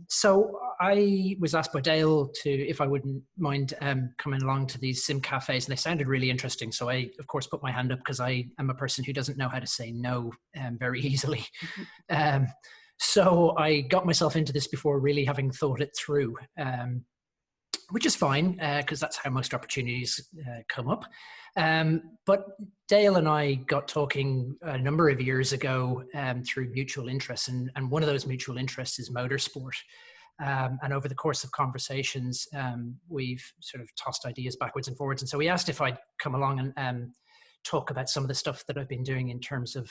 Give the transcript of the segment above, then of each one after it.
So I was asked by Dale if I wouldn't mind coming along to these sim cafes, and they sounded really interesting. So I, of course, put my hand up because I am a person who doesn't know how to say no very easily. So I got myself into this before really having thought it through, which is fine because that's how most opportunities come up. But Dale and I got talking a number of years ago through mutual interests, and one of those mutual interests is motorsport. And over the course of conversations, we've sort of tossed ideas backwards and forwards. And so he asked if I'd come along and talk about some of the stuff that I've been doing in terms of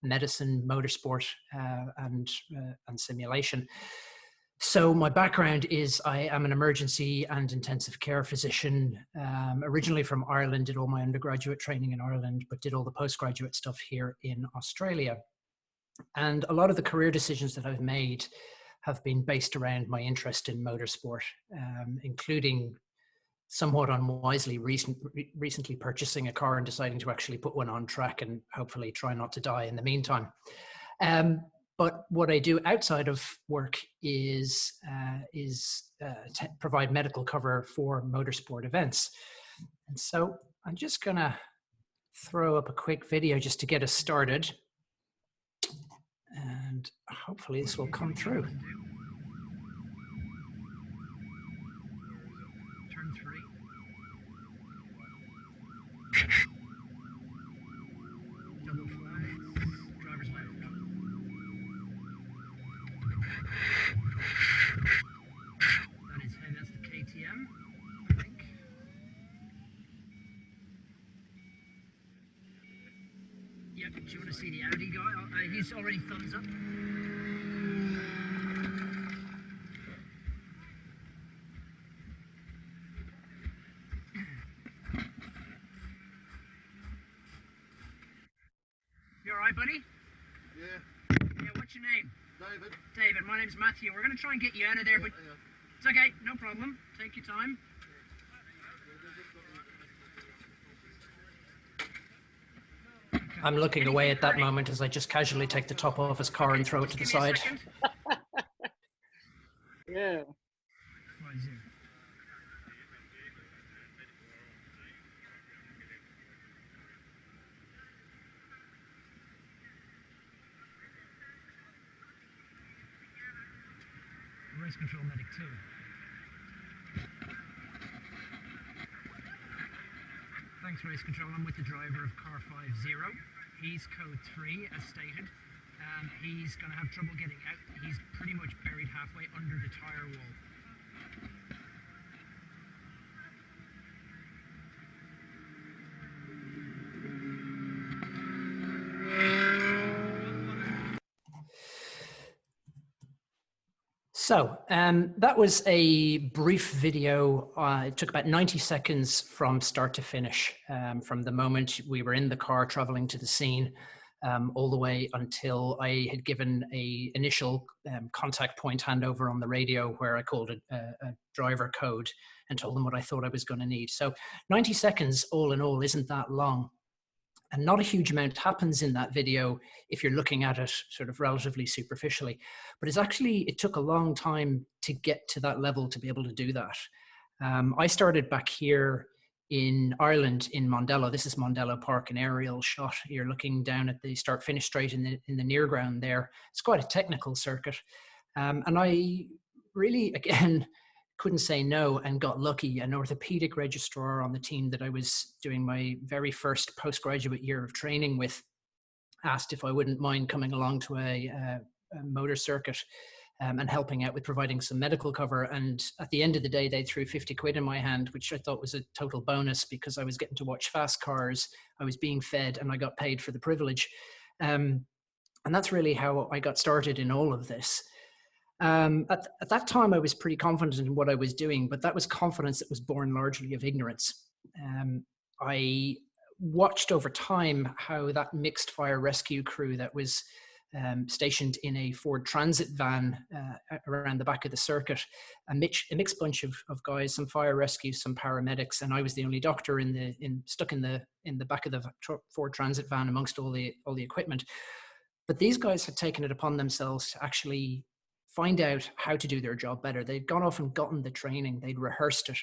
medicine, motorsport, and simulation. So my background is I am an emergency and intensive care physician, originally from Ireland, did all my undergraduate training in Ireland, but did all the postgraduate stuff here in Australia. And a lot of the career decisions that I've made have been based around my interest in motorsport, including somewhat unwisely recently purchasing a car and deciding to actually put one on track and hopefully try not to die in the meantime. But what I do outside of work is provide medical cover for motorsport events. And so I'm just gonna throw up a quick video just to get us started. And hopefully this will come through. Turn 3. Double flags, driver's left. That is, hey, that's the KTM, I think. Yep, do you want to see the Audi guy? He's already thumbs up. You alright, buddy? Yeah. Yeah, what's your name? David. David, my name's Matthew. We're going to try and get you out of there, but it's okay, no problem. Take your time. I'm looking away at that moment as I just casually take the top off his car and throw it to the side. Yeah. Race Control Medic 2. Thanks, Race Control. I'm with the driver of car 50. He's code 3, as stated. He's going to have trouble getting out. He's pretty much buried halfway under the tyre wall. So that was a brief video. It took about 90 seconds from start to finish, from the moment we were in the car traveling to the scene all the way until I had given a initial contact point handover on the radio where I called a driver code and told them what I thought I was going to need. So 90 seconds all in all isn't that long. And not a huge amount happens in that video if you're looking at it sort of relatively superficially. But it took a long time to get to that level to be able to do that. I started back here in Ireland in Mondello. This is Mondello Park, an aerial shot. You're looking down at the start-finish straight in the near ground there. It's quite a technical circuit. And I really, again, couldn't say no and got lucky. An orthopedic registrar on the team that I was doing my very first postgraduate year of training with asked if I wouldn't mind coming along to a motor circuit and helping out with providing some medical cover. And at the end of the day, they threw 50 quid in my hand, which I thought was a total bonus because I was getting to watch fast cars, I was being fed, and I got paid for the privilege. And that's really how I got started in all of this. At that time, I was pretty confident in what I was doing, but that was confidence that was born largely of ignorance. I watched over time how that mixed fire rescue crew that was stationed in a Ford Transit van around the back of the circuit, a mixed bunch of guys, some fire rescue, some paramedics, and I was the only doctor stuck in the back of the Ford Transit van amongst all the equipment. But these guys had taken it upon themselves to actually find out how to do their job better. They'd gone off and gotten the training, they'd rehearsed it,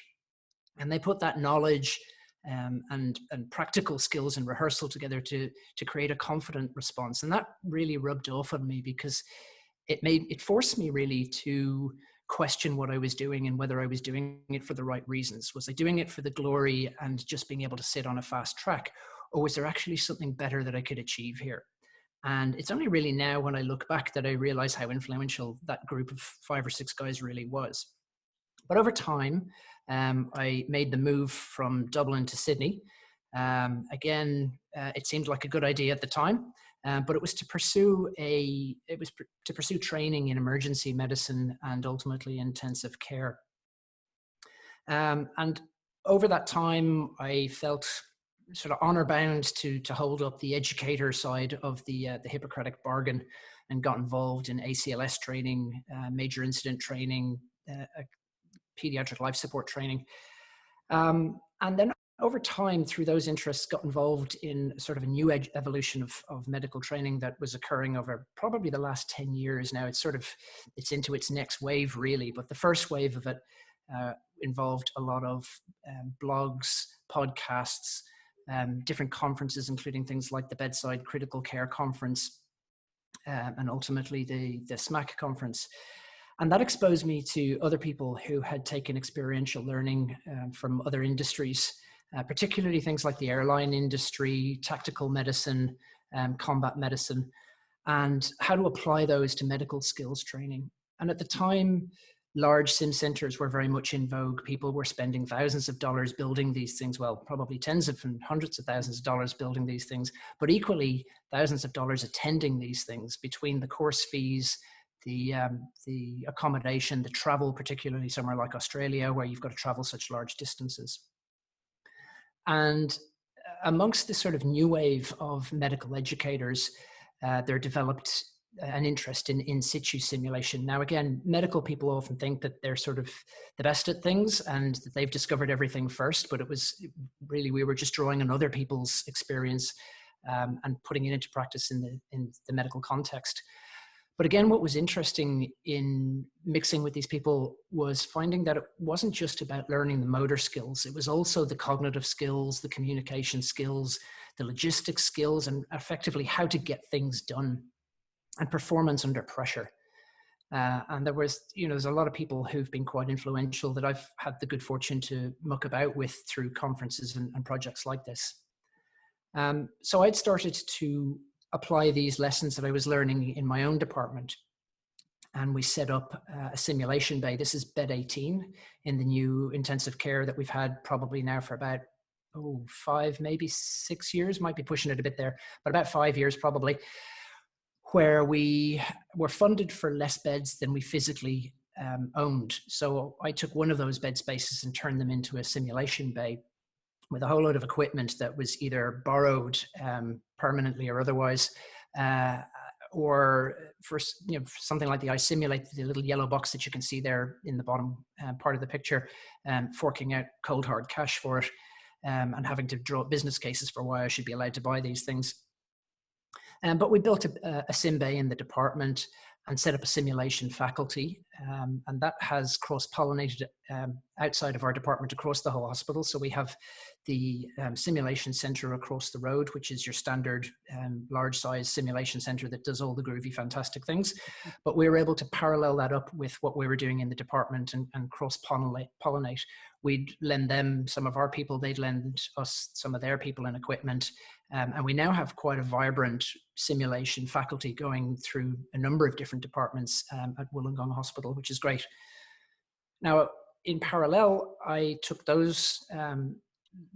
and they put that knowledge and practical skills and rehearsal together to create a confident response. And that really rubbed off on me, because it forced me really to question what I was doing and whether I was doing it for the right reasons. Was I doing it for the glory and just being able to sit on a fast track, or was there actually something better that I could achieve here? And it's only really now when I look back that I realize how influential that group of 5 or 6 guys really was. But over time, I made the move from Dublin to Sydney. Again, it seemed like a good idea at the time, but it was to pursue training in emergency medicine and ultimately intensive care. And over that time, I felt sort of honor bound to hold up the educator side of the Hippocratic bargain, and got involved in ACLS training, major incident training, pediatric life support training. And then over time, through those interests, got involved in sort of a new evolution of medical training that was occurring over probably the last 10 years now. It's into its next wave, really. But the first wave of it involved a lot of blogs, podcasts, different conferences, including things like the Bedside Critical Care Conference, and ultimately the SMAC conference. And that exposed me to other people who had taken experiential learning from other industries, particularly things like the airline industry, tactical medicine, combat medicine, and how to apply those to medical skills training. And at the time, large sim centers were very much in vogue. People were spending thousands of dollars building these things, well, probably tens of and hundreds of thousands of dollars building these things, but equally thousands of dollars attending these things, between the course fees, the accommodation, the travel, particularly somewhere like Australia, where you've got to travel such large distances. And amongst this sort of new wave of medical educators, there developed an interest in situ simulation. Now, again, medical people often think that they're sort of the best at things and that they've discovered everything first, but it was really, we were just drawing on other people's experience and putting it into practice in the medical context. But again, what was interesting in mixing with these people was finding that it wasn't just about learning the motor skills. It was also the cognitive skills, the communication skills, the logistics skills, and effectively how to get things done, and performance under pressure. And there's a lot of people who've been quite influential that I've had the good fortune to muck about with through conferences and projects like this. So I'd started to apply these lessons that I was learning in my own department. And we set up a simulation bay. This is bed 18 in the new intensive care that we've had probably now for about 5, maybe 6 years, might be pushing it a bit there, but about 5 years probably, where we were funded for less beds than we physically owned. So I took one of those bed spaces and turned them into a simulation bay with a whole load of equipment that was either borrowed permanently or otherwise, or for something like the iSimulate, the little yellow box that you can see there in the bottom part of the picture, forking out cold hard cash for it, and having to draw up business cases for why I should be allowed to buy these things. But we built a sim bay in the department and set up a simulation faculty, and that has cross-pollinated outside of our department across the whole hospital. So we have the simulation center across the road, which is your standard large size simulation center that does all the groovy, fantastic things. But we were able to parallel that up with what we were doing in the department and cross-pollinate. We'd lend them some of our people, they'd lend us some of their people and equipment. And we now have quite a vibrant simulation faculty going through a number of different departments at Wollongong Hospital, which is great. Now, in parallel, I took those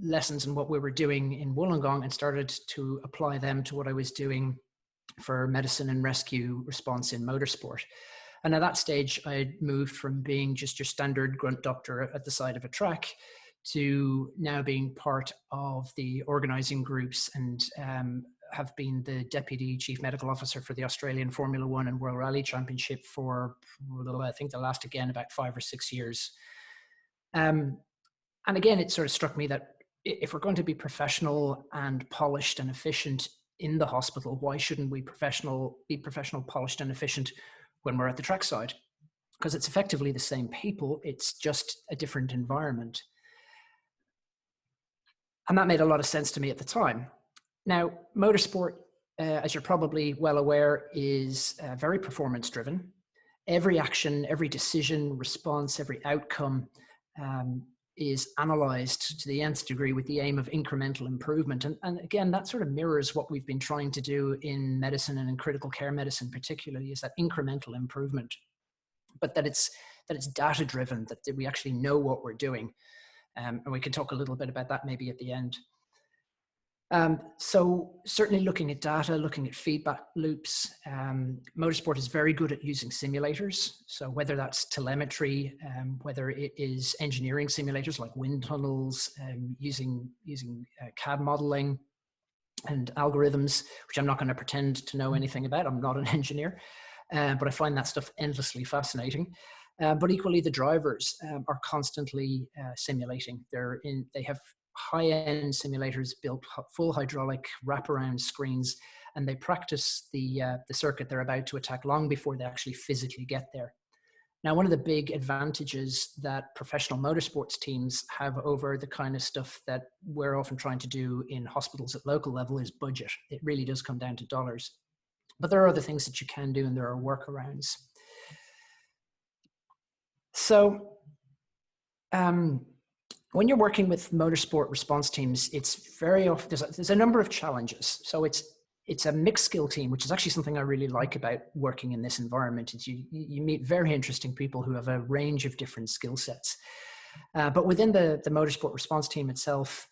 lessons and what we were doing in Wollongong and started to apply them to what I was doing for medicine and rescue response in motorsport. And at that stage, I had moved from being just your standard grunt doctor at the side of a track to now being part of the organizing groups and have been the Deputy Chief Medical Officer for the Australian Formula One and World Rally Championship for, I think the last, again, about 5 or 6 years. And again, it sort of struck me that if we're going to be professional and polished and efficient in the hospital, why shouldn't we be professional, polished and efficient when we're at the trackside? because it's effectively the same people, it's just a different environment. And that made a lot of sense to me at the time. Now, motorsport, as you're probably well aware, is very performance driven. Every action, every decision, response, every outcome is analyzed to the nth degree with the aim of incremental improvement. And again, that sort of mirrors what we've been trying to do in medicine and in critical care medicine particularly, is that incremental improvement, but that it's data driven, that we actually know what we're doing. And we can talk a little bit about that maybe at the end. So certainly looking at data, looking at feedback loops, motorsport is very good at using simulators. So whether that's telemetry, whether it is engineering simulators like wind tunnels, using CAD modeling and algorithms, which I'm not going to pretend to know anything about. I'm not an engineer, but I find that stuff endlessly fascinating. But equally, the drivers are constantly simulating. They have high-end simulators built, full hydraulic wraparound screens, and they practice the circuit they're about to attack long before they actually physically get there. Now, one of the big advantages that professional motorsports teams have over the kind of stuff that we're often trying to do in hospitals at local level is budget. It really does come down to dollars. But there are other things that you can do, and there are workarounds. So, when you're working with motorsport response teams, it's very often, there's a number of challenges. So it's a mixed skill team, which is actually something I really like about working in this environment. Is you meet very interesting people who have a range of different skill sets. But within the motorsport response team itself,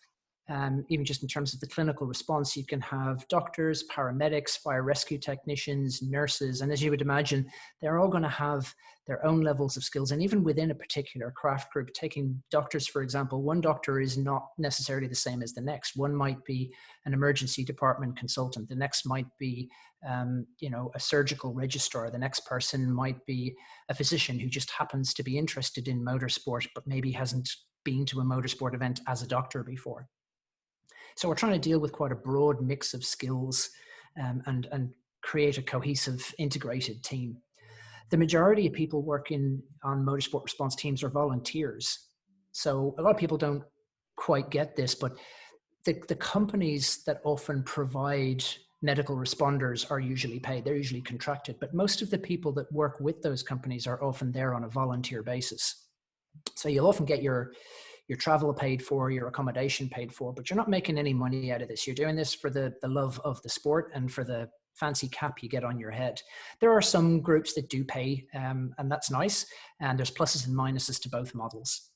even just in terms of the clinical response, you can have doctors, paramedics, fire rescue technicians, nurses, and as you would imagine, they're all going to have their own levels of skills. And even within a particular craft group, taking doctors, for example, one doctor is not necessarily the same as the next. One might be an emergency department consultant. The next might be, a surgical registrar. The next person might be a physician who just happens to be interested in motorsport, but maybe hasn't been to a motorsport event as a doctor before. So we're trying to deal with quite a broad mix of skills and create a cohesive, integrated team. The majority of people working on motorsport response teams are volunteers. So a lot of people don't quite get this, but the companies that often provide medical responders are usually paid. They're usually contracted, but most of the people that work with those companies are often there on a volunteer basis. So you'll often get your travel paid for, your accommodation paid for, but you're not making any money out of this. You're doing this for the love of the sport and for the fancy cap you get on your head. There are some groups that do pay, and that's nice. And there's pluses and minuses to both models.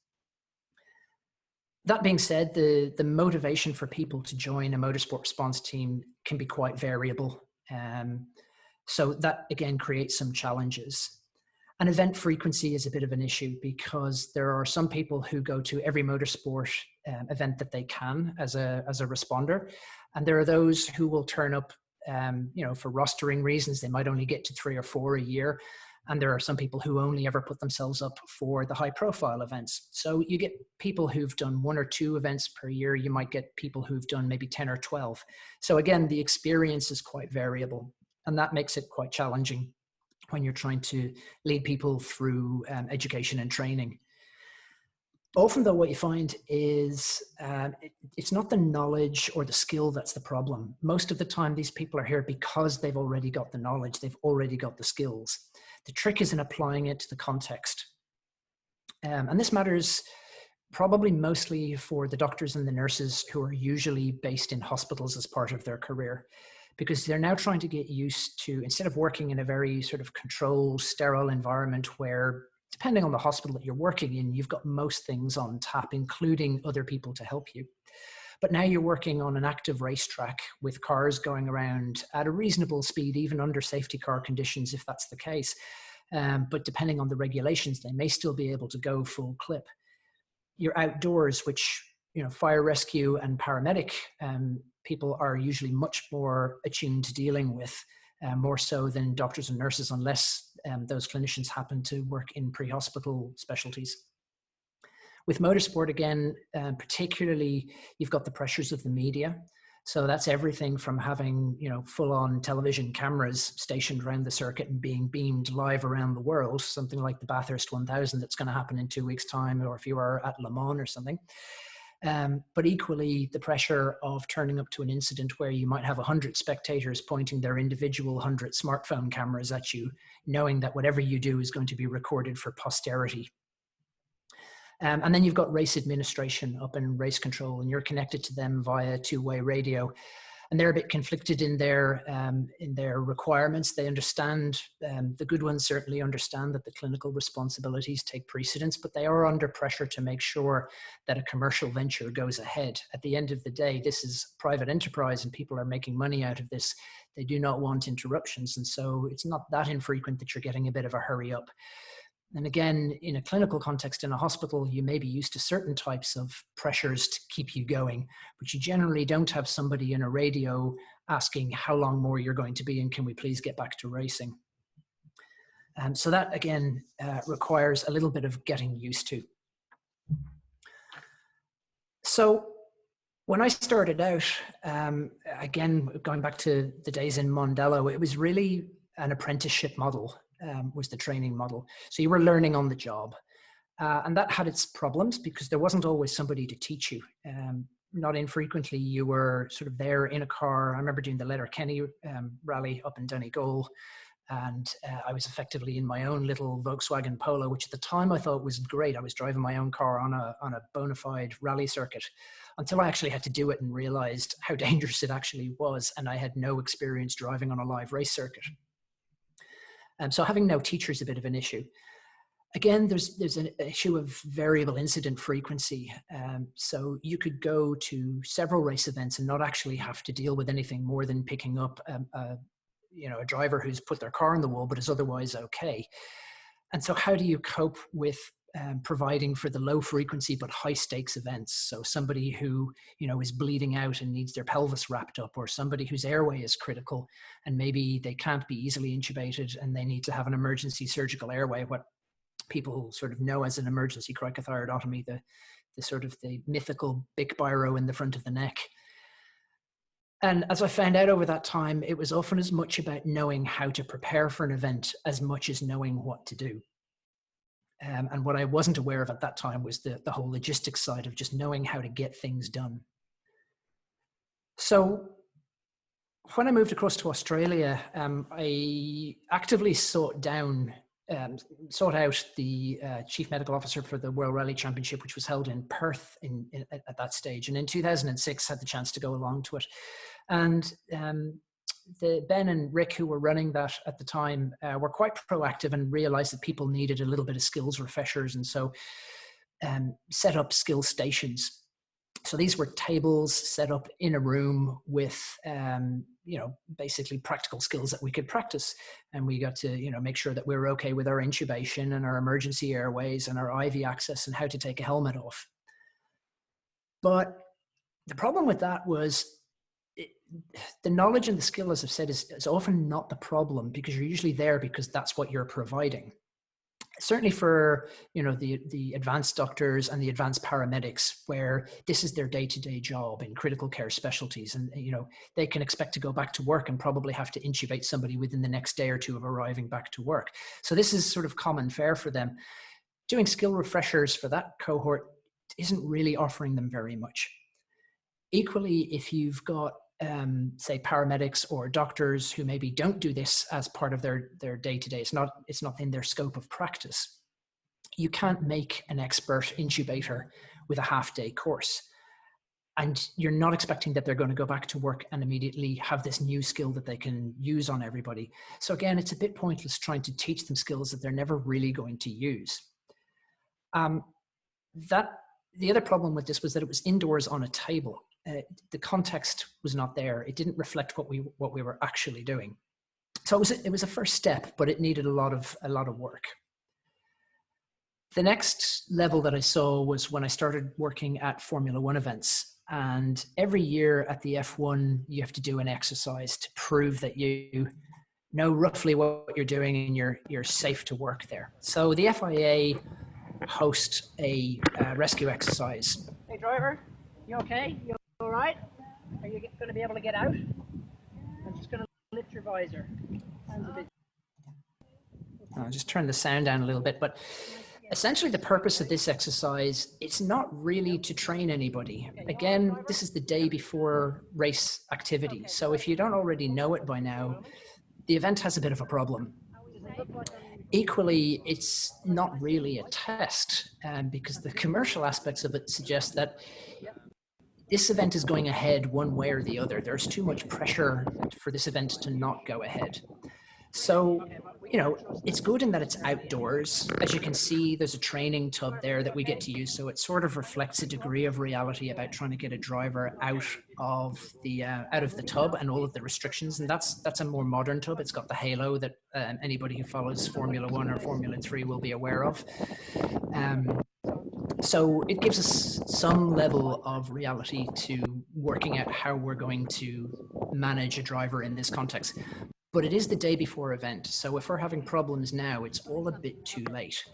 That being said, the motivation for people to join a motorsport response team can be quite variable. So that, again, creates some challenges. And event frequency is a bit of an issue because there are some people who go to every motorsport event that they can as a responder. And there are those who will turn up, for rostering reasons. They might only get to 3 or 4 a year. And there are some people who only ever put themselves up for the high profile events. So you get people who've done 1 or 2 events per year. You might get people who've done maybe 10 or 12. So again, the experience is quite variable, and that makes it quite challenging when you're trying to lead people through education and training. Often though, what you find is it's not the knowledge or the skill that's the problem. Most of the time, these people are here because they've already got the knowledge, they've already got the skills. The trick is in applying it to the context. And this matters probably mostly for the doctors and the nurses who are usually based in hospitals as part of their career, because they're now trying to get used to, instead of working in a very sort of controlled, sterile environment where, depending on the hospital that you're working in, you've got most things on tap, including other people to help you. But now you're working on an active racetrack with cars going around at a reasonable speed, even under safety car conditions, if that's the case. But depending on the regulations, they may still be able to go full clip. You're outdoors, which, fire rescue and paramedic people are usually much more attuned to dealing with, more so than doctors and nurses, unless those clinicians happen to work in pre-hospital specialties. With motorsport, again, particularly, you've got the pressures of the media. So that's everything from having, you know, full-on television cameras stationed around the circuit and being beamed live around the world, something like the Bathurst 1000 that's going to happen in 2 weeks' time, or if you are at Le Mans or something. But equally, the pressure of turning up to an incident where you might have 100 spectators pointing their individual 100 smartphone cameras at you, knowing that whatever you do is going to be recorded for posterity. And then you've got race administration up in race control, and you're connected to them via two-way radio. And they're a bit conflicted in their requirements. They understand, the good ones certainly understand that the clinical responsibilities take precedence, but they are under pressure to make sure that a commercial venture goes ahead. At the end of the day, this is private enterprise and people are making money out of this. They do not want interruptions. And so it's not that infrequent that you're getting a bit of a hurry up. And again, in a clinical context in a hospital, you may be used to certain types of pressures to keep you going, but you generally don't have somebody in a radio asking how long more you're going to be and can we please get back to racing. So that, again, requires a little bit of getting used to. So when I started out, again, going back to the days in Mondello, it was really an apprenticeship model. Was the training model. So you were learning on the job. And that had its problems because there wasn't always somebody to teach you. Not infrequently, you were sort of there in a car. I remember doing the Letterkenny rally up in Donegal, and I was effectively in my own little Volkswagen Polo, which at the time I thought was great. I was driving my own car on a bona fide rally circuit until I actually had to do it and realized how dangerous it actually was. And I had no experience driving on a live race circuit. So having no teacher is a bit of an issue. Again, there's an issue of variable incident frequency. So you could go to several race events and not actually have to deal with anything more than picking up a driver who's put their car on the wall but is otherwise okay. And so how do you cope with providing for the low frequency but high stakes events? So somebody who, you know, is bleeding out and needs their pelvis wrapped up, or somebody whose airway is critical and maybe they can't be easily intubated and they need to have an emergency surgical airway, what people sort of know as an emergency cricothyroidotomy, the sort of the mythical big biro in the front of the neck. And as I found out over that time, it was often as much about knowing how to prepare for an event as much as knowing what to do. And what I wasn't aware of at that time was the whole logistics side of just knowing how to get things done. So when I moved across to Australia, I actively sought out the chief medical officer for the World Rally Championship, which was held in Perth at that stage. And in 2006, had the chance to go along to it. And Ben and Rick, who were running that at the time, were quite proactive and realized that people needed a little bit of skills refreshers, and so set up skill stations. So these were tables set up in a room with, basically practical skills that we could practice. And we got to, make sure that we were okay with our intubation and our emergency airways and our IV access and how to take a helmet off. But the problem with that was the knowledge and the skill, as I've said, is often not the problem, because you're usually there because that's what you're providing. Certainly for, the advanced doctors and the advanced paramedics, where this is their day-to-day job in critical care specialties. And, they can expect to go back to work and probably have to intubate somebody within the next day or two of arriving back to work. So this is sort of common fare for them. Doing skill refreshers for that cohort isn't really offering them very much. Equally, if you've got say paramedics or doctors who maybe don't do this as part of their day-to-day, it's not in their scope of practice, you can't make an expert intubator with a half-day course, and you're not expecting that they're going to go back to work and immediately have this new skill that they can use on everybody. So again, it's a bit pointless trying to teach them skills that they're never really going to use. The other problem with this was that it was indoors on a table. The context was not there. It didn't reflect what we were actually doing. So it was a first step, but it needed a lot of work. The next level that I saw was when I started working at Formula One events. And every year at the F1, you have to do an exercise to prove that you know roughly what you're doing and you're safe to work there. So the FIA host a rescue exercise. Hey driver, you okay? You all right? Are you going to be able to get out? I'm just going to lift your visor. Sounds a bit. I'll just turn the sound down a little bit, but essentially the purpose of this exercise, it's not really to train anybody. Again, this is the day before race activity. So if you don't already know it by now, the event has a bit of a problem. Equally, it's not really a test because the commercial aspects of it suggest that this event is going ahead one way or the other. There's too much pressure for this event to not go ahead. So, you know, it's good in that it's outdoors. As you can see, there's a training tub there that we get to use. So it sort of reflects a degree of reality about trying to get a driver out of the tub and all of the restrictions. And that's a more modern tub. It's got the halo that anybody who follows Formula 1 or Formula 3 will be aware of. So it gives us some level of reality to working out how we're going to manage a driver in this context. But it is the day before event. So if we're having problems now, it's all a bit too late.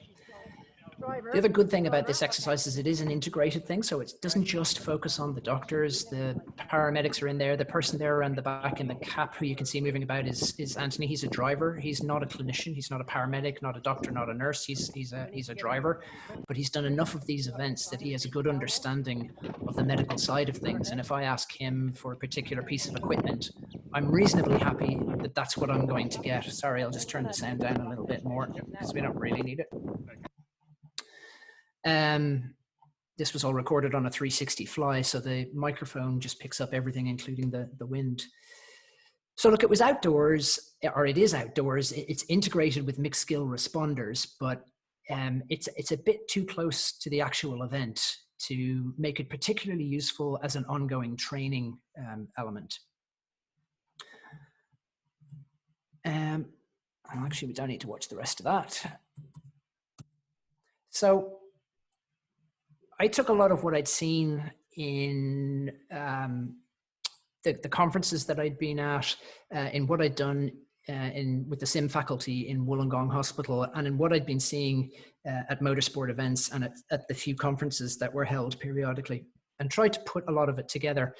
The other good thing about this exercise is it is an integrated thing. So it doesn't just focus on the doctors. The paramedics are in there. The person there around the back in the cap who you can see moving about is Anthony. He's a driver. He's not a clinician. He's not a paramedic, not a doctor, not a nurse. He's a driver. But he's done enough of these events that he has a good understanding of the medical side of things. And if I ask him for a particular piece of equipment, I'm reasonably happy that that's what I'm going to get. Sorry, I'll just turn the sound down a little bit more because we don't really need it. This was all recorded on a 360 fly, so the microphone just picks up everything, including the wind. So look, it was outdoors, or it is outdoors. It's integrated with mixed skill responders, but it's a bit too close to the actual event to make it particularly useful as an ongoing training element. Actually, we don't need to watch the rest of that. So I took a lot of what I'd seen in the conferences that I'd been at, in what I'd done with the sim faculty in Wollongong Hospital, and in what I'd been seeing at motorsport events and at the few conferences that were held periodically, and tried to put a lot of it together.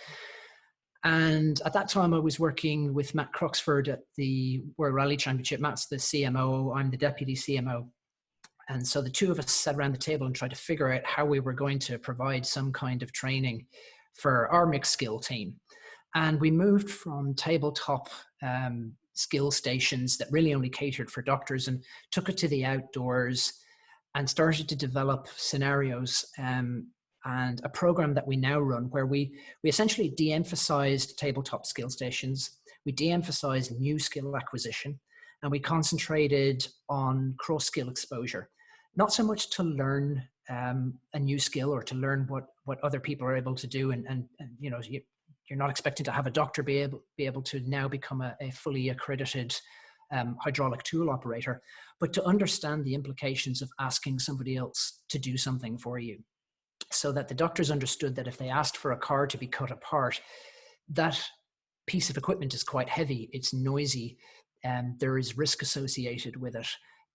And at that time, I was working with Matt Croxford at the World Rally Championship. Matt's the CMO, I'm the deputy CMO. And so the two of us sat around the table and tried to figure out how we were going to provide some kind of training for our mixed skill team. And we moved from tabletop skill stations that really only catered for doctors and took it to the outdoors and started to develop scenarios and a program that we now run where we essentially de-emphasized tabletop skill stations. We de-emphasized new skill acquisition, and we concentrated on cross-skill exposure. Not so much to learn a new skill or to learn what other people are able to do. And you know, you're not expecting to have a doctor be able to now become a fully accredited hydraulic tool operator, but to understand the implications of asking somebody else to do something for you. So that the doctors understood that if they asked for a car to be cut apart, that piece of equipment is quite heavy, it's noisy, and there is risk associated with it.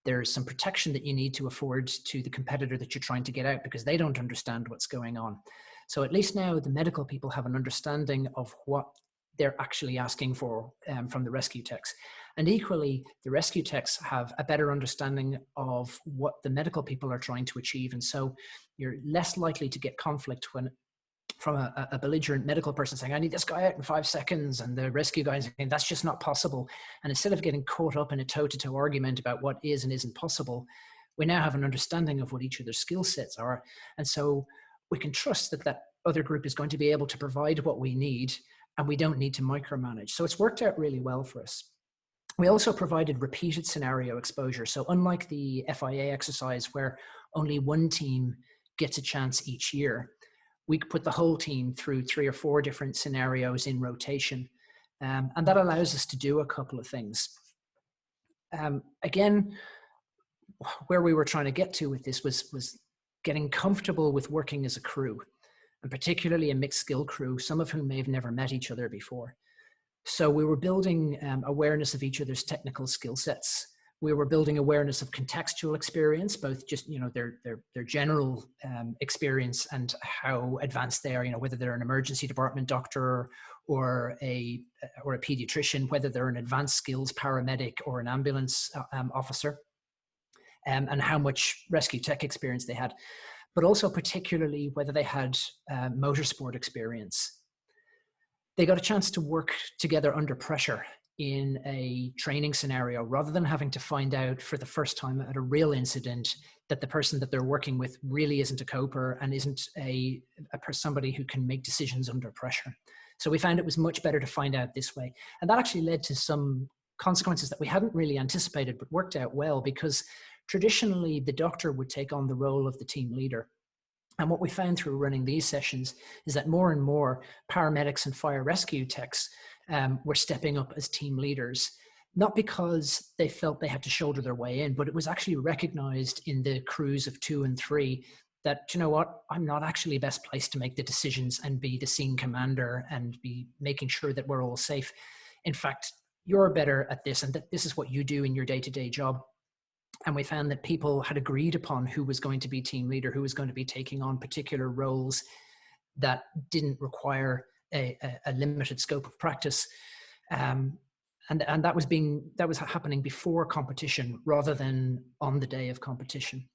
There's some protection that you need to afford to the competitor that you're trying to get out because they don't understand what's going on. So at least now the medical people have an understanding of what they're actually asking for from the rescue techs. And equally, the rescue techs have a better understanding of what the medical people are trying to achieve. And so you're less likely to get conflict when from a belligerent medical person saying, I need this guy out in 5 seconds. And the rescue guy is saying, that's just not possible. And instead of getting caught up in a toe-to-toe argument about what is and isn't possible, we now have an understanding of what each of their skill sets are. And so we can trust that that other group is going to be able to provide what we need, and we don't need to micromanage. So it's worked out really well for us. We also provided repeated scenario exposure. So unlike the FIA exercise where only one team gets a chance each year, we put the whole team through 3 or 4 different scenarios in rotation. And that allows us to do a couple of things. Again, where we were trying to get to with this was getting comfortable with working as a crew, and particularly a mixed skill crew, some of whom may have never met each other before. So we were building awareness of each other's technical skill sets. We were building awareness of contextual experience, both just, you know, their general experience and how advanced they are, you know, whether they're an emergency department doctor or a pediatrician, whether they're an advanced skills paramedic or an ambulance officer, and how much rescue tech experience they had, but also particularly whether they had motorsport experience. They got a chance to work together under pressure in a training scenario, rather than having to find out for the first time at a real incident that the person that they're working with really isn't a coper and isn't somebody who can make decisions under pressure. So we found it was much better to find out this way. And that actually led to some consequences that we hadn't really anticipated, but worked out well, because traditionally the doctor would take on the role of the team leader. And what we found through running these sessions is that more and more paramedics and fire rescue techs were stepping up as team leaders, not because they felt they had to shoulder their way in, but it was actually recognized in the crews of 2 and 3 that, you know what, I'm not actually best placed to make the decisions and be the scene commander and be making sure that we're all safe. In fact, you're better at this, and that this is what you do in your day-to-day job. And we found that people had agreed upon who was going to be team leader, who was going to be taking on particular roles that didn't require a limited scope of practice. And that was happening before competition rather than on the day of competition.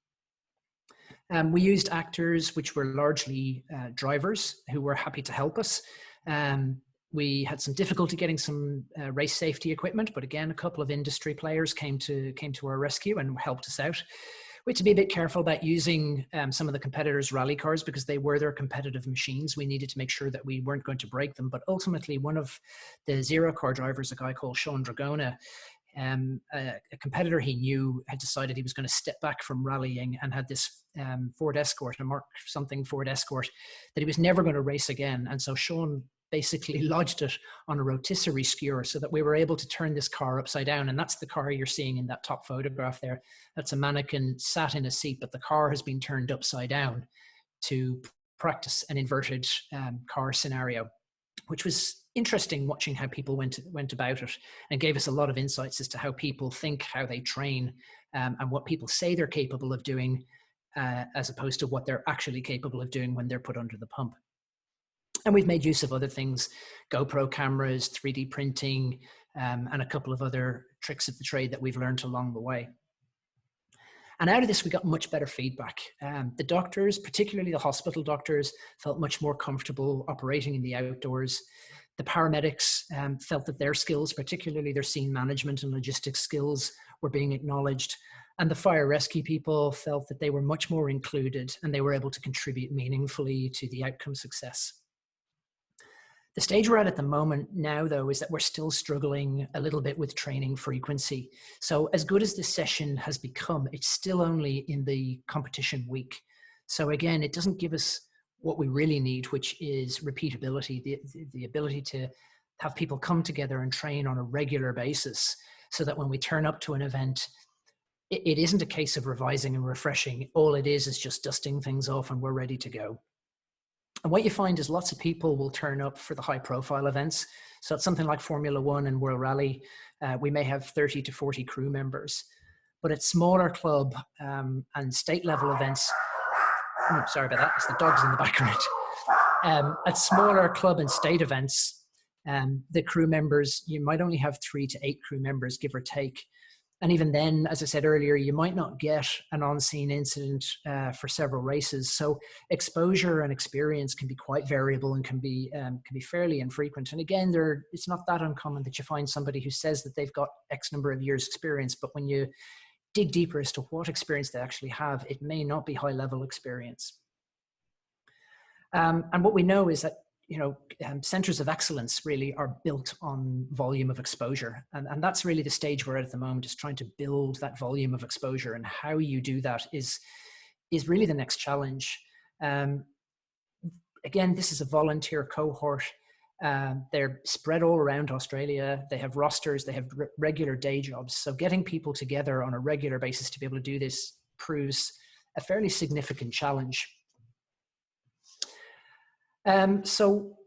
We used actors, which were largely drivers who were happy to help us. We had some difficulty getting some race safety equipment, but again, a couple of industry players came to our rescue and helped us out. We had to be a bit careful about using some of the competitors' rally cars because they were their competitive machines. We needed to make sure that we weren't going to break them. But ultimately, one of the zero car drivers, a guy called Sean Dragona, a competitor he knew, had decided he was going to step back from rallying and had this Ford Escort, a Mark something Ford Escort, that he was never going to race again. And so Sean basically lodged it on a rotisserie skewer so that we were able to turn this car upside down. And that's the car you're seeing in that top photograph there. That's a mannequin sat in a seat, but the car has been turned upside down to practice an inverted car scenario, which was interesting watching how people went about it, and gave us a lot of insights as to how people think, how they train, and what people say they're capable of doing, as opposed to what they're actually capable of doing when they're put under the pump. And we've made use of other things, GoPro cameras, 3D printing, and a couple of other tricks of the trade that we've learned along the way. And out of this, we got much better feedback. The doctors, particularly the hospital doctors, felt much more comfortable operating in the outdoors. The paramedics felt that their skills, particularly their scene management and logistics skills, were being acknowledged. And the fire rescue people felt that they were much more included and they were able to contribute meaningfully to the outcome success. The stage we're at the moment now, though, is that we're still struggling a little bit with training frequency. So as good as this session has become, it's still only in the competition week. So again, it doesn't give us what we really need, which is repeatability, the ability to have people come together and train on a regular basis so that when we turn up to an event, it isn't a case of revising and refreshing. All it is just dusting things off and we're ready to go. And what you find is lots of people will turn up for the high profile events. So it's something like Formula One and World Rally. We may have 30 to 40 crew members, but at smaller club and state level events, sorry about that, it's the dogs in the background. At smaller club and state events, the crew members, you might only have 3 to 8 crew members, give or take. And even then, as I said earlier, you might not get an on-scene incident for several races. So exposure and experience can be quite variable and can be fairly infrequent. And again, it's not that uncommon that you find somebody who says that they've got X number of years experience, but when you dig deeper as to what experience they actually have, it may not be high-level experience. And what we know is that centers of excellence really are built on volume of exposure. And that's really the stage we're at the moment, is trying to build that volume of exposure. And how you do that is really the next challenge. Again, this is a volunteer cohort. They're spread all around Australia. They have rosters, they have regular day jobs. So getting people together on a regular basis to be able to do this proves a fairly significant challenge. So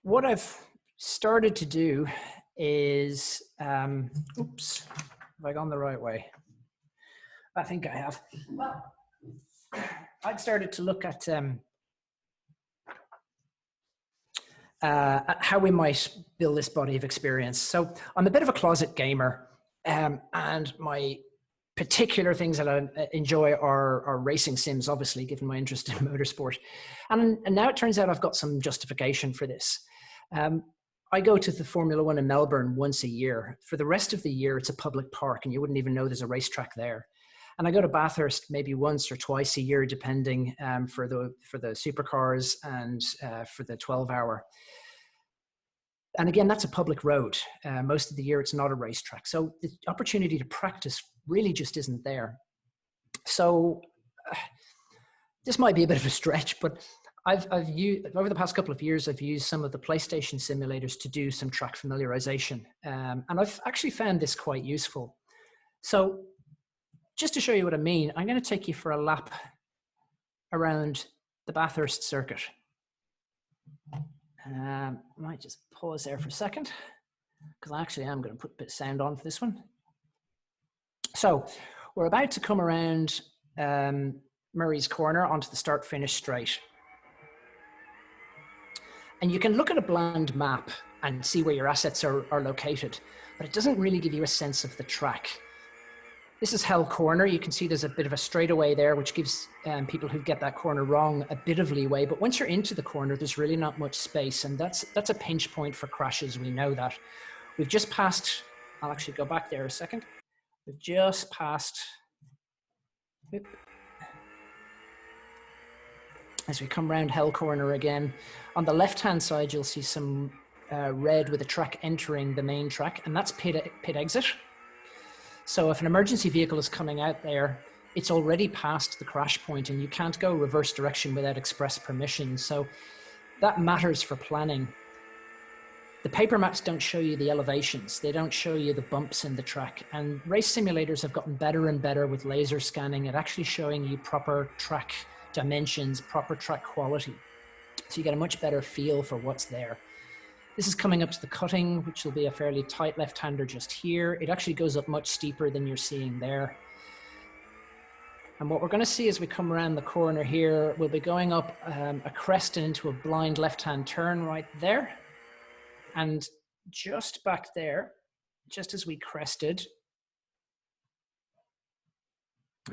what I've started to do is, Have I gone the right way? I think I have. Well, I'd started to look at how we might build this body of experience. So I'm a bit of a closet gamer, and my particular things that I enjoy are racing sims, obviously, given my interest in motorsport. And now it turns out I've got some justification for this. I go to the Formula One in Melbourne once a year. For the rest of the year, it's a public park, and you wouldn't even know there's a racetrack there. And I go to Bathurst maybe once or twice a year, depending, for the supercars and for the 12-hour. And again, that's a public road. Most of the year, it's not a racetrack. So the opportunity to practice really just isn't there. So this might be a bit of a stretch, but I've used, over the past couple of years, I've used some of the PlayStation simulators to do some track familiarization. And I've actually found this quite useful. So just to show you what I mean, I'm going to take you for a lap around the Bathurst circuit. I might just pause there for a second, because I actually am going to put a bit of sound on for this one. So we're about to come around Murray's Corner onto the start-finish straight. And you can look at a blind map and see where your assets are located, but it doesn't really give you a sense of the track. This is Hell Corner. You can see there's a bit of a straightaway there, which gives people who get that corner wrong a bit of leeway. But once you're into the corner, there's really not much space. And that's a pinch point for crashes. We know that. We've just passed, I'll actually go back there a second. We've just passed, as we come round Hell Corner again. On the left-hand side, you'll see some red with a track entering the main track, and that's pit exit. So if an emergency vehicle is coming out there, it's already past the crash point and you can't go reverse direction without express permission. So that matters for planning. The paper maps don't show you the elevations. They don't show you the bumps in the track. And race simulators have gotten better and better with laser scanning at actually showing you proper track dimensions, proper track quality. So you get a much better feel for what's there. This is coming up to the cutting, which will be a fairly tight left-hander just here. It actually goes up much steeper than you're seeing there. And what we're going to see as we come around the corner here, we'll be going up a crest and into a blind left-hand turn right there. And just back there, just as we crested,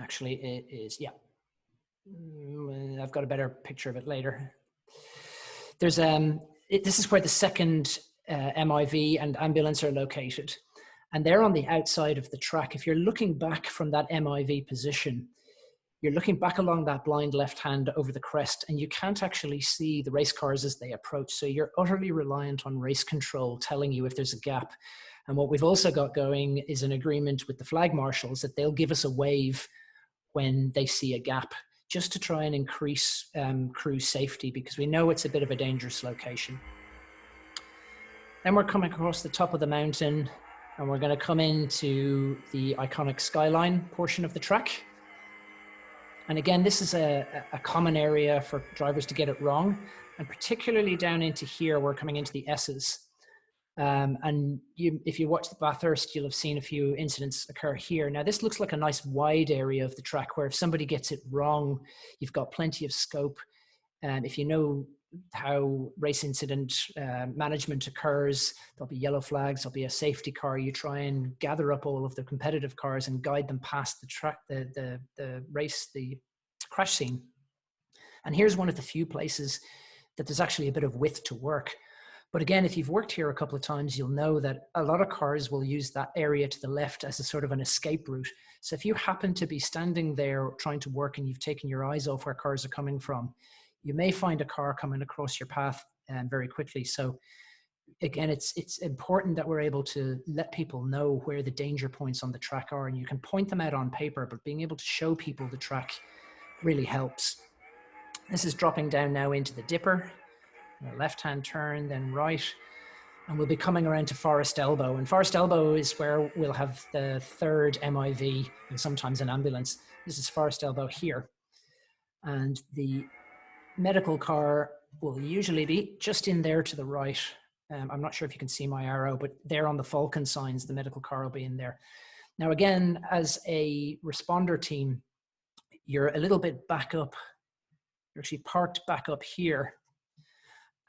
actually it is, yeah. I've got a better picture of it later. There's this is where the second MIV and ambulance are located. And they're on the outside of the track. If you're looking back from that MIV position, you're looking back along that blind left hand over the crest, and you can't actually see the race cars as they approach. So you're utterly reliant on race control telling you if there's a gap. And what we've also got going is an agreement with the flag marshals that they'll give us a wave when they see a gap, just to try and increase crew safety, because we know it's a bit of a dangerous location. Then we're coming across the top of the mountain, and we're going to come into the iconic skyline portion of the track. And again, this is a common area for drivers to get it wrong, and particularly down into here, we're coming into the S's. And if you watch the Bathurst, you'll have seen a few incidents occur here. Now, this looks like a nice wide area of the track where if somebody gets it wrong, you've got plenty of scope. If you know how race incident management occurs, there'll be yellow flags, there'll be a safety car. You try and gather up all of the competitive cars and guide them past the track, the race, the crash scene. And here's one of the few places that there's actually a bit of width to work. But again, if you've worked here a couple of times, you'll know that a lot of cars will use that area to the left as a sort of an escape route. So if you happen to be standing there trying to work and you've taken your eyes off where cars are coming from, you may find a car coming across your path very quickly. So again, it's important that we're able to let people know where the danger points on the track are, and you can point them out on paper, but being able to show people the track really helps. This is dropping down now into the dipper. Left-hand turn, then right, and we'll be coming around to Forest Elbow. And Forest Elbow is where we'll have the third MIV and sometimes an ambulance. This is Forest Elbow here. And the medical car will usually be just in there to the right. I'm not sure if you can see my arrow, but there on the Falcon signs, the medical car will be in there. Now, again, as a responder team, you're a little bit back up. You're actually parked back up here.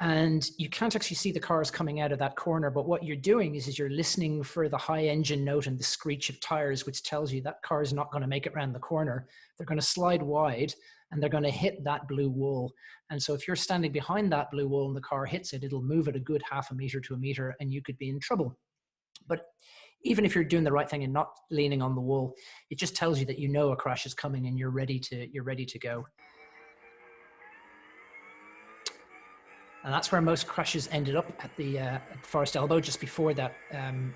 And you can't actually see the cars coming out of that corner, but what you're doing is you're listening for the high engine note and the screech of tires, which tells you that car is not going to make it around the corner. They're going to slide wide and they're going to hit that blue wall. And so if you're standing behind that blue wall and the car hits it, it'll move at a good 0.5 meter to 1 meter and you could be in trouble. But even if you're doing the right thing and not leaning on the wall, it just tells you that you know a crash is coming and you're ready to go. And that's where most crashes ended up, at the forest elbow, just before that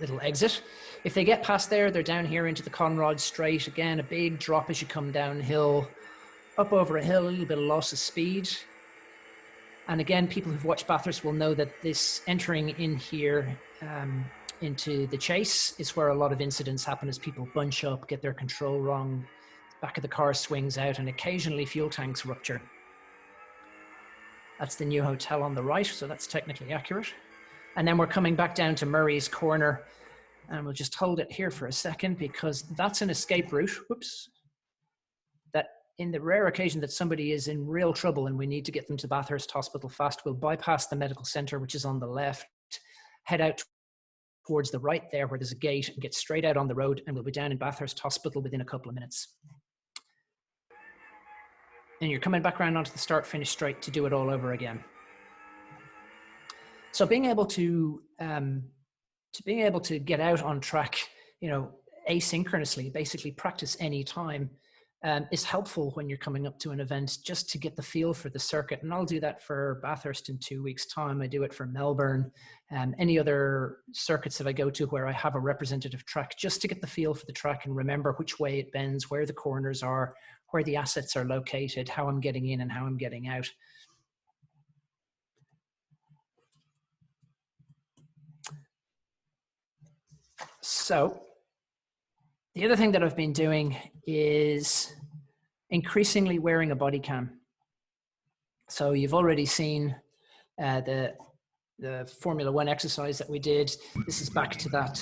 little exit. If they get past there, they're down here into the Conrod Straight. Again, a big drop as you come downhill, up over a hill, a little bit of loss of speed. And again, people who've watched Bathurst will know that this entering in here into the chase is where a lot of incidents happen as people bunch up, get their control wrong, the back of the car swings out, and occasionally fuel tanks rupture. That's the new hotel on the right, so that's technically accurate. And then we're coming back down to Murray's Corner, and we'll just hold it here for a second because that's an escape route. Whoops. That in the rare occasion that somebody is in real trouble and we need to get them to Bathurst Hospital fast, we'll bypass the medical center, which is on the left, head out towards the right there where there's a gate and get straight out on the road, and we'll be down in Bathurst Hospital within a couple of minutes. And you're coming back around onto the start-finish straight to do it all over again. So being able to get out on track, you know, asynchronously, basically practice any time, is helpful when you're coming up to an event, just to get the feel for the circuit. And I'll do that for Bathurst in 2 weeks' time. I do it for Melbourne, any other circuits that I go to where I have a representative track, just to get the feel for the track and remember which way it bends, where the corners are, where the assets are located, how I'm getting in and how I'm getting out. So the other thing that I've been doing is increasingly wearing a body cam. So you've already seen the Formula One exercise that we did. This is back to that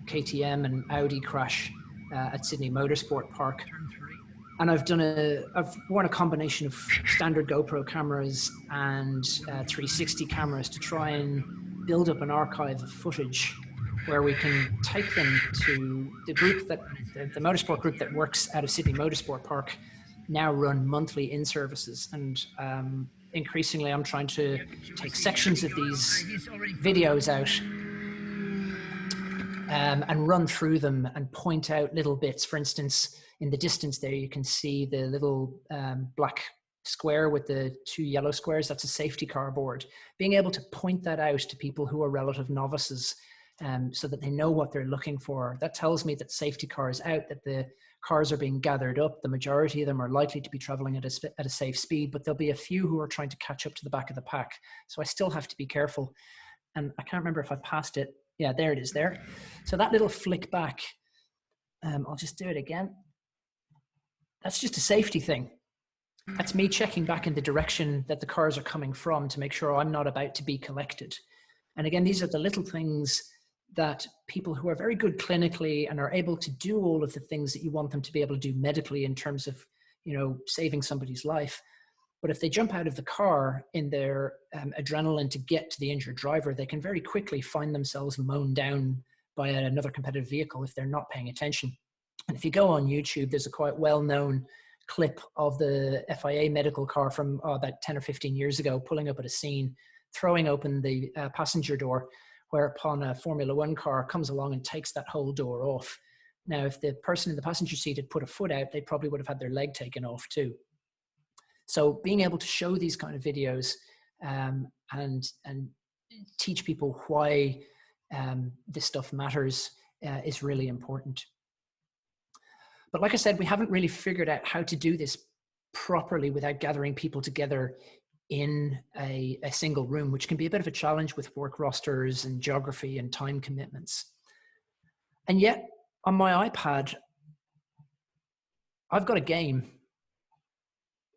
KTM and Audi crash at Sydney Motorsport Park. And I've worn a combination of standard GoPro cameras and 360 cameras to try and build up an archive of footage where we can take them to the group that, the motorsport group that works out of Sydney Motorsport Park now run monthly in-services. And increasingly I'm trying to take sections of these videos out and run through them and point out little bits. For instance, in the distance there, you can see the little black square with the 2 yellow squares. That's a safety car board. Being able to point that out to people who are relative novices so that they know what they're looking for. That tells me that safety car is out, that the cars are being gathered up. The majority of them are likely to be traveling at a safe speed, but there'll be a few who are trying to catch up to the back of the pack. So I still have to be careful. And I can't remember if I passed it. Yeah, there it is there. So that little flick back, I'll just do it again. That's just a safety thing. That's me checking back in the direction that the cars are coming from to make sure I'm not about to be collected. And again, these are the little things that people who are very good clinically and are able to do all of the things that you want them to be able to do medically in terms of, you know, saving somebody's life. But if they jump out of the car in their adrenaline to get to the injured driver, they can very quickly find themselves mown down by another competitive vehicle if they're not paying attention. And if you go on YouTube, there's a quite well-known clip of the FIA medical car from about 10 or 15 years ago, pulling up at a scene, throwing open the passenger door, whereupon a Formula One car comes along and takes that whole door off. Now, if the person in the passenger seat had put a foot out, they probably would have had their leg taken off too. So being able to show these kind of videos and teach people why this stuff matters is really important. But like I said, we haven't really figured out how to do this properly without gathering people together in a single room, which can be a bit of a challenge with work rosters and geography and time commitments. And yet on my iPad, I've got a game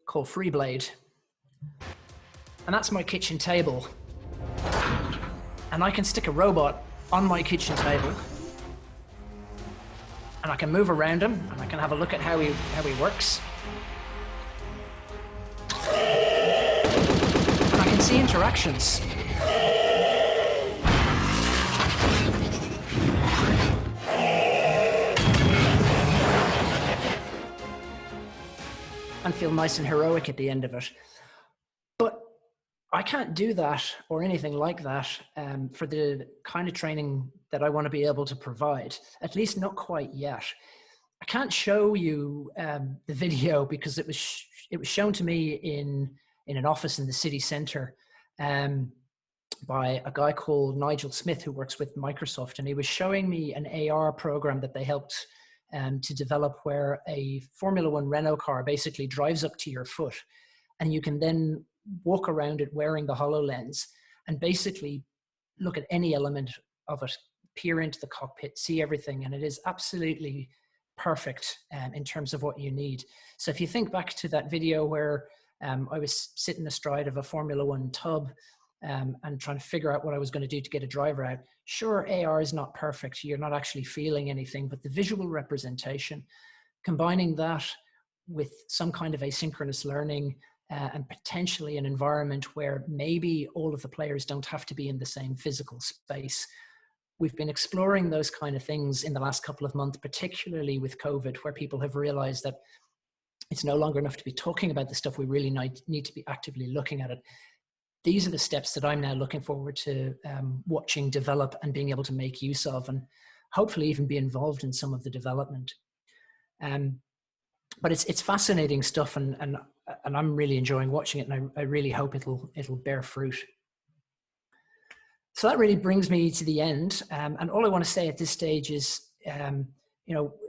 called Freeblade. And that's my kitchen table. And I can stick a robot on my kitchen table. and I can move around him, and I can have a look at how he works. And I can see interactions. And feel nice and heroic at the end of it. But I can't do that or anything like that for the kind of training that I want to be able to provide, at least not quite yet. I can't show you the video because it was shown to me in an office in the city centre by a guy called Nigel Smith, who works with Microsoft, and he was showing me an AR program that they helped to develop, where a Formula One Renault car basically drives up to your foot, and you can then walk around it wearing the HoloLens and basically look at any element of it, peer into the cockpit, see everything, and it is absolutely perfect in terms of what you need. So if you think back to that video where I was sitting astride of a Formula One tub and trying to figure out what I was going to do to get a driver out. Sure, AR is not perfect. You're not actually feeling anything, but the visual representation, combining that with some kind of asynchronous learning and potentially an environment where maybe all of the players don't have to be in the same physical space. We've been exploring those kind of things in the last couple of months, particularly with COVID, where people have realized that it's no longer enough to be talking about the stuff. We really need to be actively looking at it. These are the steps that I'm now looking forward to watching develop and being able to make use of, and hopefully even be involved in some of the development. But it's fascinating stuff, and I'm really enjoying watching it, and I really hope it'll bear fruit. So that really brings me to the end, and all I want to say at this stage is,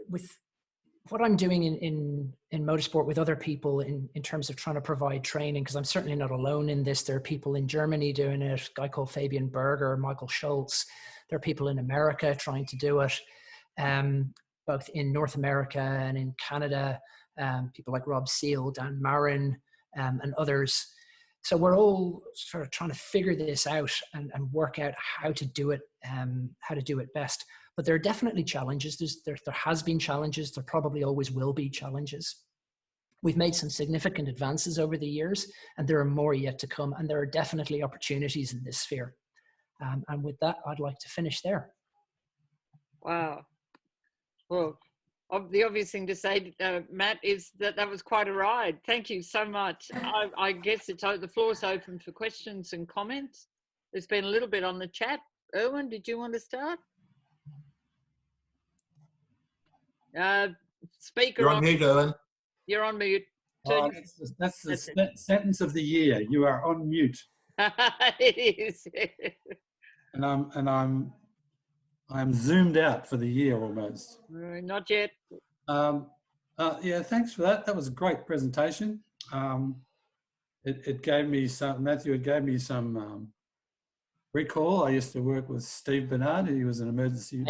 with what I'm doing in motorsport with other people in terms of trying to provide training, because I'm certainly not alone in this. There are people in Germany doing it, a guy called Fabian Berger, Michael Schultz. There are people in America trying to do it, both in North America and in Canada, people like Rob Seal, Dan Marin, and others. So we're all sort of trying to figure this out and work out how to do it best. But there are definitely challenges. There has been challenges. There probably always will be challenges. We've made some significant advances over the years, and there are more yet to come. And there are definitely opportunities in this sphere. And with that, I'd like to finish there. Wow. Well, the obvious thing to say, Matt, is that was quite a ride. Thank you so much. I guess the floor's open for questions and comments. There's been a little bit on the chat. Erwin, did you want to start? Speaker You're on mute, Erwin. You're on mute. Oh, that's the sentence of the year. You are on mute. It is. And I'm zoomed out for the year almost. Not yet. Yeah, thanks for that. That was a great presentation. It gave me some, Matthew, it gave me some recall. I used to work with Steve Bernard. He was an emergency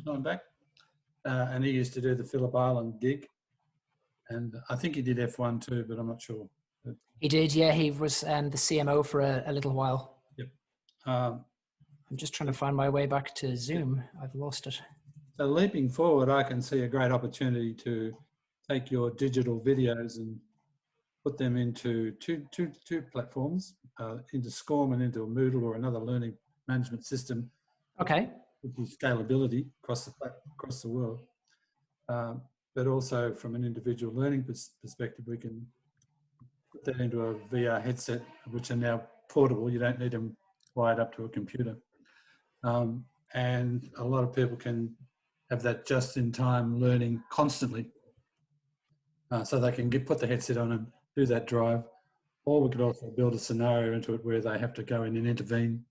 time back. And he used to do the Phillip Island gig. And I think he did F1 too, but I'm not sure. He did, yeah. He was the CMO for a little while. Yep. I'm just trying to find my way back to Zoom. I've lost it. So leaping forward, I can see a great opportunity to take your digital videos and put them into two platforms, into SCORM and into a Moodle or another learning management system. Okay. With scalability across the world. But also from an individual learning perspective, we can put that into a VR headset, which are now portable. You don't need them wired up to a computer. And a lot of people can have that just-in-time learning constantly. So they can put the headset on and do that drive. Or we could also build a scenario into it where they have to go in and intervene.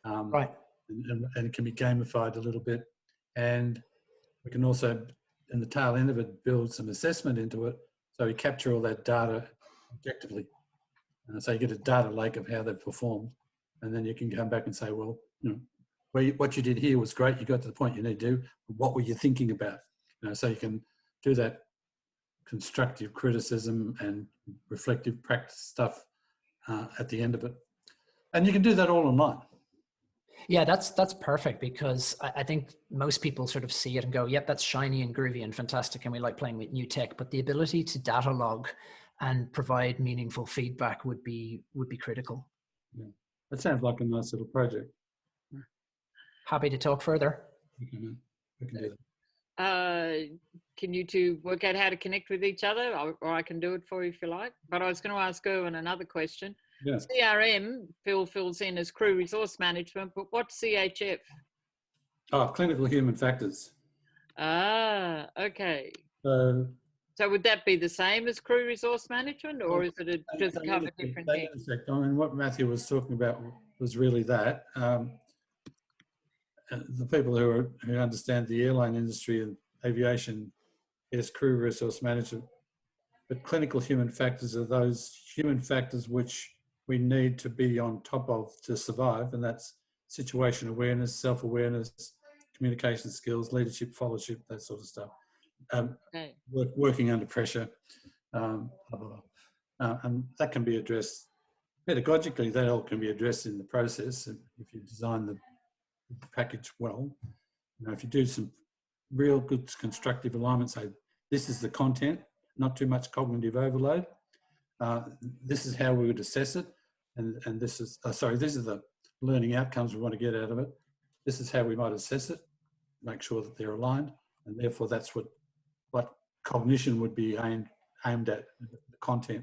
Right. And it can be gamified a little bit. And we can also, in the tail end of it, build some assessment into it. So we capture all that data objectively. So you get a data lake of how they've performed. And then you can come back and say, well, what you did here was great. You got to the point you need to do. What were you thinking about? So you can do that constructive criticism and reflective practice stuff at the end of it. And you can do that all online. Yeah, that's perfect, because I think most people sort of see it and go, yep, that's shiny and groovy and fantastic, and we like playing with new tech. But the ability to data log and provide meaningful feedback would be critical. Yeah. That sounds like a nice little project. Happy to talk further. We can do that. Can you two work out how to connect with each other, or I can do it for you if you like? But I was going to ask Erwin another question. Yeah. CRM, Phil fills in as crew resource management, but what's CHF? Oh, clinical human factors. Ah, okay. So would that be the same as crew resource management, or is it just cover different things? I mean, what Matthew was talking about was really that. The people who understand the airline industry and aviation is crew resource management, but clinical human factors are those human factors which we need to be on top of to survive, and that's situation awareness, self-awareness, communication skills, leadership, followership, that sort of stuff. Okay. Working under pressure, blah, blah, blah. And that can be addressed pedagogically. That all can be addressed in the process if you design the package well. You know, if you do some real good constructive alignment, say this is the content, not too much cognitive overload. This is how we would assess it, and this is these are the learning outcomes we want to get out of it. This is how we might assess it, make sure that they're aligned, and therefore that's what cognition would be aimed at, the content.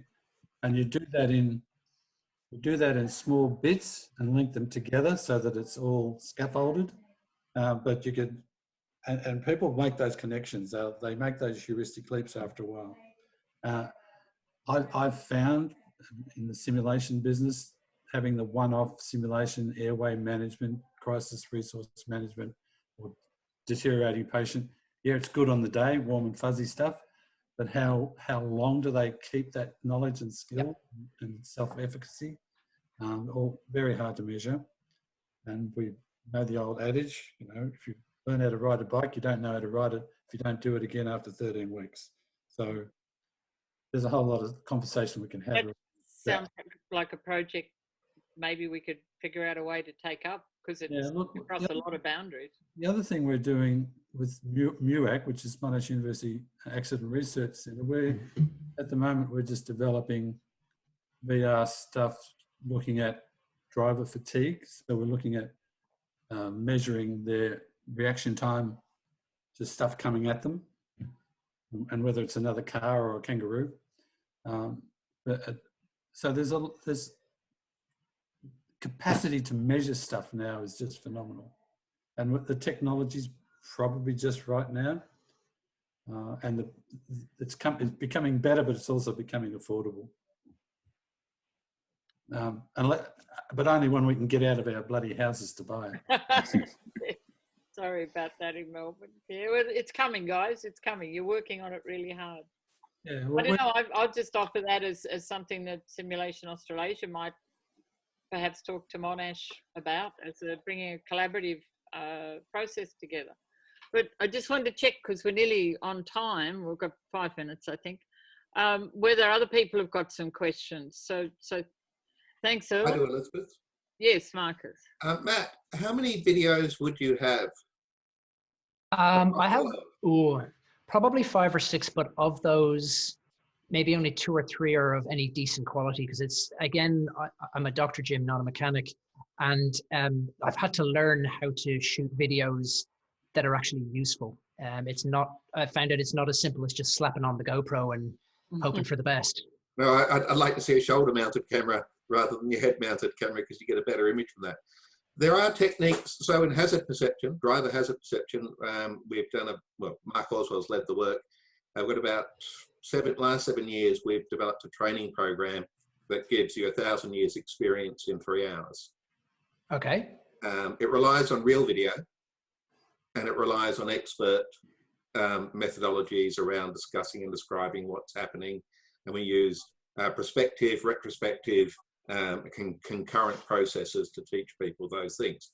And you do that in small bits and link them together so that it's all scaffolded. But you could, and people make those connections. They make those heuristic leaps after a while. I've found in the simulation business, having the one-off simulation, airway management, crisis resource management, or deteriorating patient, yeah, it's good on the day, warm and fuzzy stuff, but how long do they keep that knowledge and skill and self-efficacy? All very hard to measure. And we know the old adage, you know, if you learn how to ride a bike, you don't know how to ride it if you don't do it again after 13 weeks. So there's a whole lot of conversation we can have. That sounds like a project maybe we could figure out a way to take up, because it's across a lot of boundaries. The other thing we're doing with MUAC, which is Monash University Accident Research Centre, at the moment we're just developing VR stuff looking at driver fatigue. So we're looking at measuring their reaction time to stuff coming at them, and whether it's another car or a kangaroo. So there's capacity to measure stuff now is just phenomenal, and the technology's probably just right now, and it's becoming better, but it's also becoming affordable. But only when we can get out of our bloody houses to buy it. Sorry about that in Melbourne. Yeah, well, it's coming, guys. It's coming. You're working on it really hard. Yeah, well, I don't know. I'll just offer that as something that Simulation Australasia might perhaps talk to Monash about, as bringing a collaborative process together. But I just wanted to check, because we're nearly on time. We've got 5 minutes, I think. Whether other people have got some questions. So thanks, Earl. I do, Elizabeth. Yes, Marcus. Matt, how many videos would you have? I have probably 5 or 6, but of those, maybe only 2 or 3 are of any decent quality, because it's, again, I'm a Dr. Jim, not a mechanic, and I've had to learn how to shoot videos that are actually useful. I found it's not as simple as just slapping on the GoPro and hoping for the best. No, I'd like to see a shoulder-mounted camera rather than your head-mounted camera, because you get a better image from that. There are techniques. So in hazard perception, driver hazard perception, we've done Mark Oswald's led the work. I've got about last 7 years, we've developed a training program that gives you 1,000 years experience in 3 hours. Okay. It relies on real video, and it relies on expert methodologies around discussing and describing what's happening. And we use prospective, retrospective, concurrent processes to teach people those things.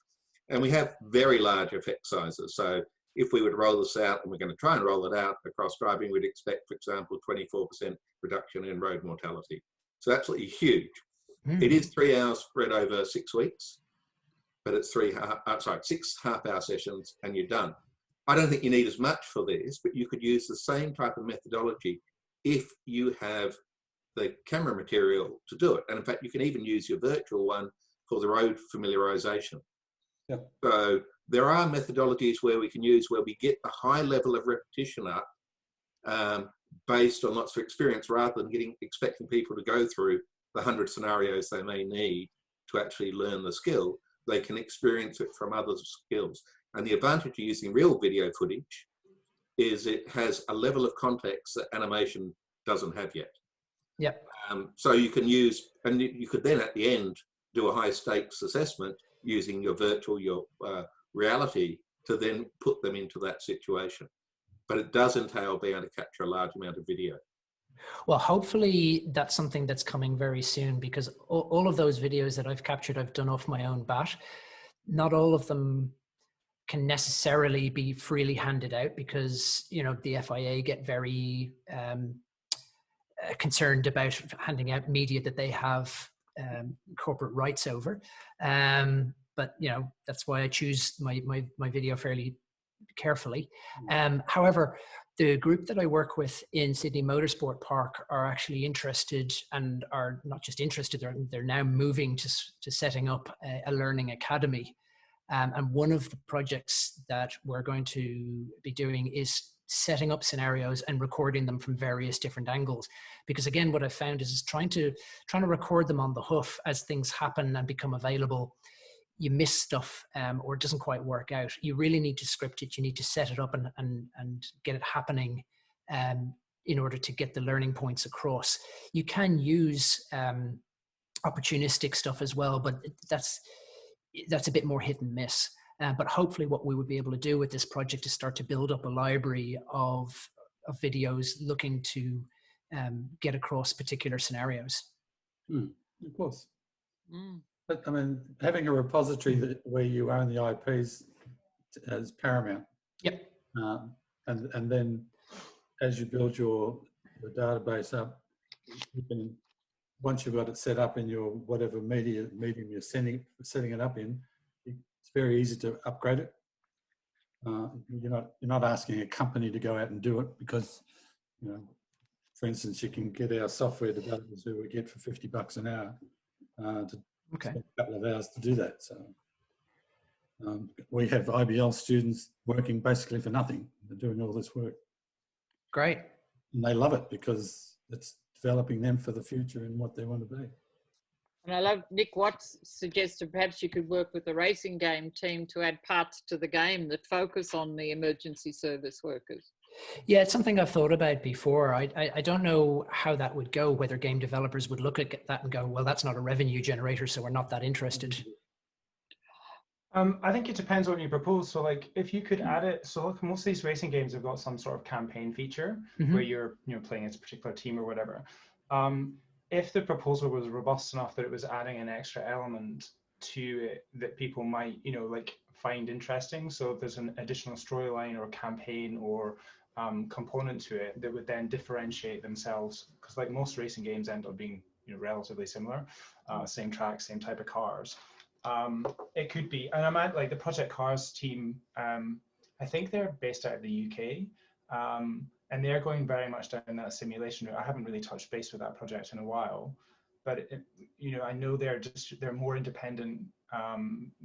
And we have very large effect sizes. So if we would roll this out, and we're going to try and roll it out across driving, we'd expect, for example, 24% reduction in road mortality. So absolutely huge. It is 3 hours spread over 6 weeks. but it's 6 half-hour sessions and you're done. I don't think you need as much for this, but you could use the same type of methodology if you have the camera material to do it. And in fact, you can even use your virtual one for the road familiarization. Yeah. So there are methodologies where we can use where we get a high level of repetition up based on lots of experience, rather than expecting people to go through the 100 scenarios they may need to actually learn the skill. They can experience it from others' skills. And the advantage of using real video footage is it has a level of context that animation doesn't have yet. Yep. So you can use, and you could then at the end do a high stakes assessment using your virtual, your reality, to then put them into that situation. But it does entail being able to capture a large amount of video. Well, hopefully that's something that's coming very soon, because all of those videos that I've captured, I've done off my own bat. Not all of them can necessarily be freely handed out, because, you know, the FIA get very concerned about handing out media that they have corporate rights over. But, you know, that's why I choose my video fairly carefully. However, the group that I work with in Sydney Motorsport Park are actually interested, and are not just interested, they're now moving to setting up a learning academy. And one of the projects that we're going to be doing is setting up scenarios and recording them from various different angles. Because again, what I've found is trying to record them on the hoof as things happen and become available. You miss stuff, or it doesn't quite work out. You really need to script it. You need to set it up and get it happening in order to get the learning points across. You can use opportunistic stuff as well, but that's a bit more hit and miss. But hopefully what we would be able to do with this project is start to build up a library of videos looking to get across particular scenarios. Of course. Mm. But I mean, having a repository where you own the IPs is paramount. Yep. And then as you build your database up, you can, once you've got it set up in your whatever medium you're setting it up in, it's very easy to upgrade it. You're not asking a company to go out and do it, because, you know, for instance, you can get our software developers who we get for $50 an hour to spend a couple of hours to do that. So we have IBL students working basically for nothing. They're doing all this work. Great. And they love it because it's developing them for the future and what they want to be. And I love Nick Watts suggested perhaps you could work with the racing game team to add parts to the game that focus on the emergency service workers. Yeah, it's something I've thought about before. I don't know how that would go, whether game developers would look at that and go, well, that's not a revenue generator, so we're not that interested. I think it depends on what you propose. So like if you could add it, so look, most of these racing games have got some sort of campaign feature where you're playing as a particular team or whatever. If the proposal was robust enough that it was adding an extra element to it that people might, like find interesting. So if there's an additional storyline or campaign or component to it that would then differentiate themselves, because like most racing games end up being relatively similar, same track, same type of cars. It could be, and I'm at like the Project Cars team. I think they're based out of the UK, and they're going very much down that simulation route. I haven't really touched base with that project in a while, but I know they're more independent.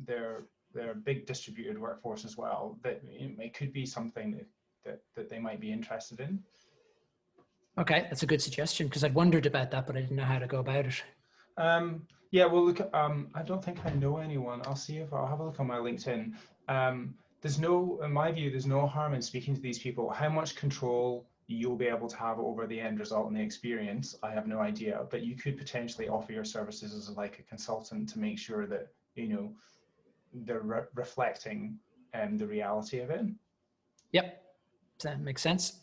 They're a big distributed workforce as well. That it could be something that they might be interested in. Okay, that's a good suggestion, because I'd wondered about that, but I didn't know how to go about it. Yeah, well, look, I don't think I know anyone. I'll have a look on my LinkedIn. In my view, there's no harm in speaking to these people. How much control you'll be able to have over the end result and the experience, I have no idea, but you could potentially offer your services as like a consultant to make sure that, they're reflecting the reality of it. Yep, that makes sense.